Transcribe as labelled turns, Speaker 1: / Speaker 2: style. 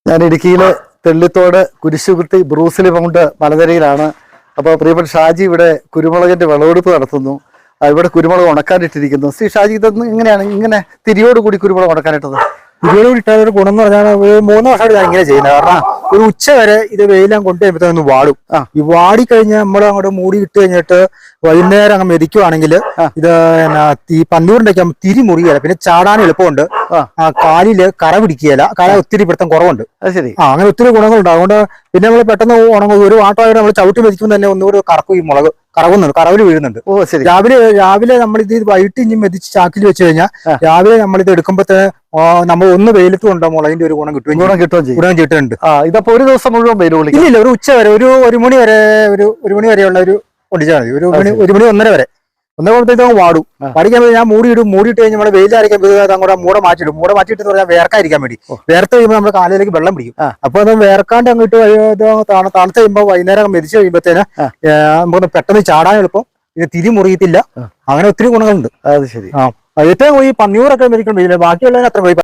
Speaker 1: ഞാൻ ഇടുക്കിയിലെ Thellithode കുരിശുകുത്തി Bruce Lee mount മലനിരയിലാണ്. അപ്പോൾ പ്രിയപ്പെട്ട ഷാജി ഇവിടെ കുരുമുളകിന്റെ വിളവെടുപ്പ് നടത്തുന്നു. ഇവിടെ കുരുമുളക് ഉണക്കാനിട്ടിരിക്കുന്നു. ശ്രീ ഷാജി, ഇതൊന്നും ഇങ്ങനെയാണ് ഇങ്ങനെ തിരിയോട് കൂടി കുരുമുളക് ഉണക്കാനിട്ടത്?
Speaker 2: ഇതിലൂടെ ഇട്ട ഒരു ഗുണം എന്ന് പറഞ്ഞാൽ 3 വർഷമായിട്ട് ഞാൻ ഇങ്ങനെ ചെയ്യുന്നത്. കാരണം ഒരു ഉച്ച വരെ ഇത് വെയിലാൻ കൊണ്ടുവരുമ്പോഴത്തേക്കൊന്ന് വാടും. ഈ വാടി കഴിഞ്ഞാൽ നമ്മൾ അങ്ങോട്ട് മൂടി ഇട്ട് കഴിഞ്ഞിട്ട് വൈകുന്നേരം അങ്ങ് മെതിക്കുവാണെങ്കിൽ ഇത് ഈ പന്നൂറിന്റെ ഒക്കെ തിരി മുറിയല, പിന്നെ ചാടാൻ എളുപ്പമുണ്ട്, കാലില് കറ പിടിക്കുകയില്ല, കറ ഒത്തിരി പിടുത്തം കുറവുണ്ട്. അങ്ങനെ ഒത്തിരി ഗുണങ്ങളുണ്ട്. അതുകൊണ്ട് പിന്നെ നമ്മൾ പെട്ടെന്ന് ഉണങ്ങും. ഒരു വാട്ടമായിട്ട് നമ്മൾ ചവിട്ടി മെതിക്കുമ്പോൾ തന്നെ ഒന്നുകൂടി കറക്കും, ഈ മുളക് കറവുന്നുണ്ട്, കറവിൽ വീഴുന്നുണ്ട്. രാവിലെ നമ്മളിത് വൈകിട്ട് ഇനി മെതിച്ച് ചാക്കിൽ വെച്ച് കഴിഞ്ഞാൽ രാവിലെ നമ്മളിത് എടുക്കുമ്പോഴത്തെ നമ്മൾ ഒന്ന് വെയിലത്ത് കൊണ്ടോ മുളകിന്റെ ഒരു ഗുണം കിട്ടുന്നുണ്ട്.
Speaker 1: ഇതപ്പോ ഒരു ദിവസം മുഴുവൻ വെയിൽ കൊള്ളിക്കും?
Speaker 2: ഇല്ല, ഒരു ഉച്ച വരെ, ഒരു മണി വരെ, ഒരു മണി വരെയുള്ള ഒരു പൊടിച്ചാൽ മതി. ഒരു മണി 1:30 വരെ. 1:30 വാടും. പഠിക്കാൻ ഞാൻ മൂടിയിട്ട് കഴിഞ്ഞാൽ നമ്മൾ വെയിലായിരിക്കാൻ അങ്ങോട്ട് മൂട മാറ്റിയിട്ട് പറഞ്ഞാൽ വേർക്കാതിരിക്കാൻ വേണ്ടി. വേർത്ത് കഴിയുമ്പോൾ നമ്മുടെ കാലിലേക്ക് വെള്ളം പിടിക്കും. അപ്പൊ അത് വേർക്കാണ്ട് അങ്ങോട്ട് തണുത്ത് കഴിയുമ്പോൾ വൈകുന്നേരം മെതിച്ച് കഴിയുമ്പോഴത്തേന് നമുക്ക് പെട്ടെന്ന് ചാടാൻ എളുപ്പം, ഇത് തിരി മുറിയത്തില്ല. അങ്ങനെ ഒത്തിരി ഗുണങ്ങളുണ്ട്.
Speaker 1: അത് ശരി.
Speaker 2: ഏറ്റവും ഈ പന്നിയൂറൊക്കെ മെതിക്കണം, ബാക്കിയുള്ളതിന് അത്ര